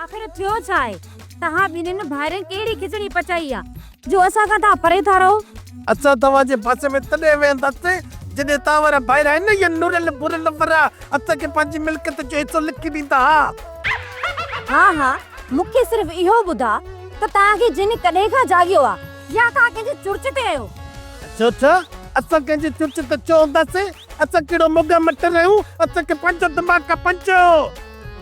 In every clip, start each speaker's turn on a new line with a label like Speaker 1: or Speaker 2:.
Speaker 1: आखिर थियो छा आहे तहां ॿिन्हिनि भाइरनि कहिड़ी खिचड़ी पचाई आ जो असां खां तव्हां परे था रहो?
Speaker 2: असां तव्हांजे पासे में तॾहिं वेंदासीं जॾहिं तव्हां वारा भाइर आहिनि न, इहे नुरियल बुरियल वारा असांखे पंहिंजी मिल्कियत जो हिसो लिखी ॾींदा।
Speaker 1: हा मूंखे सिर्फ़ इहो ॿुधा त तव्हांखे जिन कॾहिं खां जाॻियो आ या तव्हां कंहिंजे चुर्च ते आहियो?
Speaker 2: छो असां कंहिंजे चुर्च ते चवंदासीं? असां कहिड़ो मुगा मटर आहियूं? असांखे पंहिंजो दिमाग़ का पंचो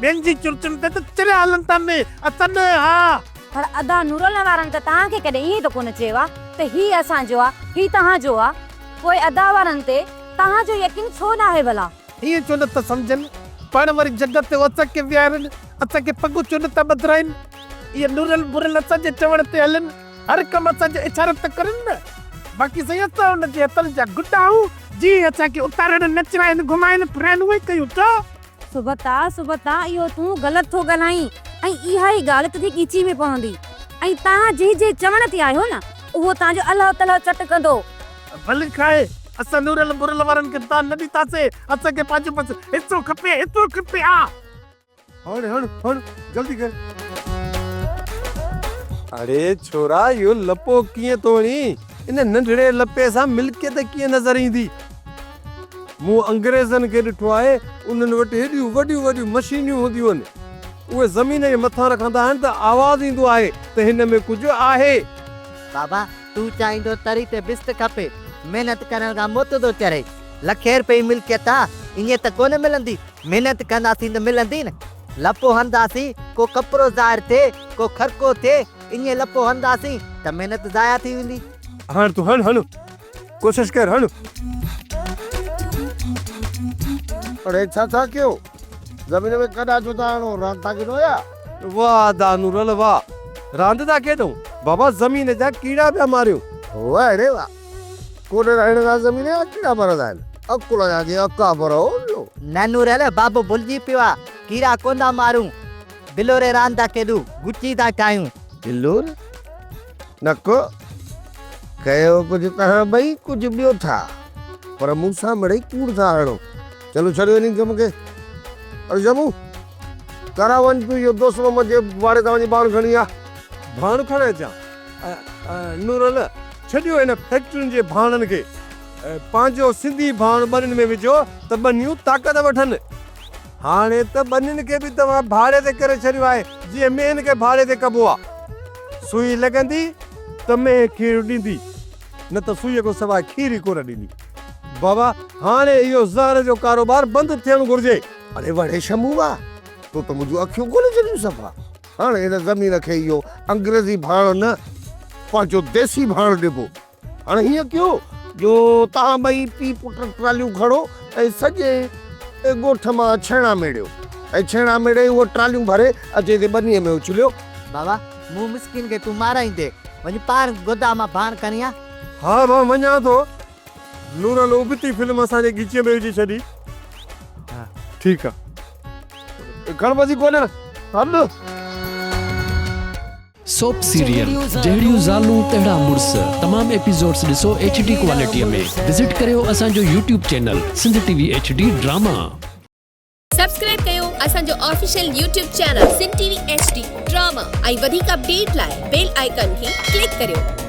Speaker 2: ॿियनि जी चुर्चुनि ते त चिड़िया हलनि था ने असां न। हा
Speaker 1: पर अदा नुरल वारनि त तव्हांखे कॾहिं ईअं त कोन चयो आहे त ही असांजो आ ही तव्हांजो आ? पोइ अदा वारनि ते तव्हांजो यकीन छो न आहे भला?
Speaker 2: ईअं छो नथा सम्झनि? पाण वरी जॻत ते असांखे विहारनि, असांखे पॻूं छो नथा ॿधाइनि? इहे नुरियल बुरियल असांजे चवण ते हलनि, हर कमु असांजे इशारत करनि न। बाक़ी सही असां हुनजे हथनि जा गुॾा आहियूं, जीअं असांखे उतारनि नचराइनि घुमाइनि फिराइनि उहे कयूं था। सुबता इहो तूं ग़लति थो ॻाल्हाईं ऐं इहा ई ॻाल्हि तुंहिंजी ॻीची में पवंदी। ऐं तव्हां जे चवण ते आहियो न उहो तव्हांजो अलाह ताला चट कंदो। भले खाए, असां नुरियल बुरियल वारनि खे तव्हां न ॾींदासीं। असांखे पंहिंजो बसि हिसो खपे। हा हण जल्दी कर।
Speaker 3: अरे छोरा यो लपो कीअं तो वणी? इन नंढड़े लपे सां मिल्कियत कीअं नज़र ईंदी? मूं अंग्रेज़नि खे ॾिठो आहे, उन्हनि वटि हेॾियूं वॾियूं मशीनियूं हूंदियूं आहिनि, उहे ज़मीन जे मथां रखंदा आहिनि त आवाज़ ईंदो आहे त हिन में कुझु आहे।
Speaker 4: बाबा तू चाहींदो तरी ते बिस्त खपे, मेहनत करण खां मुत थो चढ़े। लखे रुपए मिल्कियत आहे, ईअं त कोन मिलंदी। मेहनत कंदासीं त मिलंदी न। लपो हंदासीं को कपिड़ो ज़ाहिर थिए को ख़र्को थिए, ईअं लपो हंदासीं त मेहनत ज़ाया थी वेंदी।
Speaker 3: हण तूं हण कोशिश कर हण।
Speaker 2: अरे छा कयो? ज़मीन में कॾा जुदा हणो, रांदि था खेॾो या?
Speaker 3: वाह दानुरल वाह, रांदि था खेॾूं? बाबा ज़मीन जा कीड़ा पिया मारियूं।
Speaker 2: वाह रे वाह, कोन रहण जा ज़मीन जा कीड़ा मरंदा आहिनि। अकुल जा जे अका भरो
Speaker 4: ननुरल बाबो भुलिजी पियो आहे, कीड़ा कोन था मारूं, बिलोरे रांदि था खेॾूं, गुची था ठाहियूं।
Speaker 2: बिलोर नको कयो कुझु तव्हां ॿई कुझु ॿियो था, पर मूंसां मिड़ई कूड़ था हणो। चलो छॾियो इन कम खे। अरे जमू करा वञ तूं इहो दोस्तो मुंहिंजे वारे तव्हांजी भाण खणी आ।
Speaker 3: भाण खणे अचां? नूरल छॾियो हिन फैक्ट्रियुनि जे भाणनि खे, पंहिंजो सिंधी भाण ॿनियुनि में विझो त ॿनियूं ताक़त वठनि। हाणे त ॿनियुनि खे बि तव्हां भाड़े ते करे छॾियो आहे, जीअं मेहन खे भाड़े ते कबो आहे। सुई लॻंदी त मेह खीर ॾींदी, न त सुईअ खां सवाइ खीर ई कोन ॾींदी। बाबा हाणे इहो ज़हर जो कारोबार बंदि थियणु घुरिजे।
Speaker 2: अरे वड़े शमू वाह, तूं त मुंहिंजूं अखियूं खोले छॾियूं सफ़ा। हाणे हिन ज़मीन खे इहो अंग्रेज़ी भाण न, पंहिंजो देसी भाण ॾिबो। हाणे हीअं कयो जो तव्हां ॿई पीउ पुट ट्रालियूं खणो ऐं सॼे ॻोठ मां छेणा मेड़ियो ऐं छेणा मेड़े उहो ट्रालियूं भरे अचे ते ॿनीअ में उछलियो।
Speaker 4: बाबा मूं मिस्किन खे तूं माराईंदे, वञी पाण गोदा मां भाण खणी आ।
Speaker 3: हा मां वञा थो। नूरल उबती फिल्म असांजे ॻीचीअ में विझी छॾी। ठीकु आहे,
Speaker 2: गणपति कोन हल।
Speaker 5: सोप सीरियल जहिड़ियूं ज़ालूं तहिड़ा मुड़ुस तमाम एपिसोड्स ॾिसो HD क्वालिटीअ में। विज़िट करियो असांजो YouTube channel Sindh TV HD drama.
Speaker 6: Subscribe कयो असांजो official YouTube channel Sindh TV HD drama ऐं वधीक अपडेट लाइ बेल आइकन खे क्लिक करियो।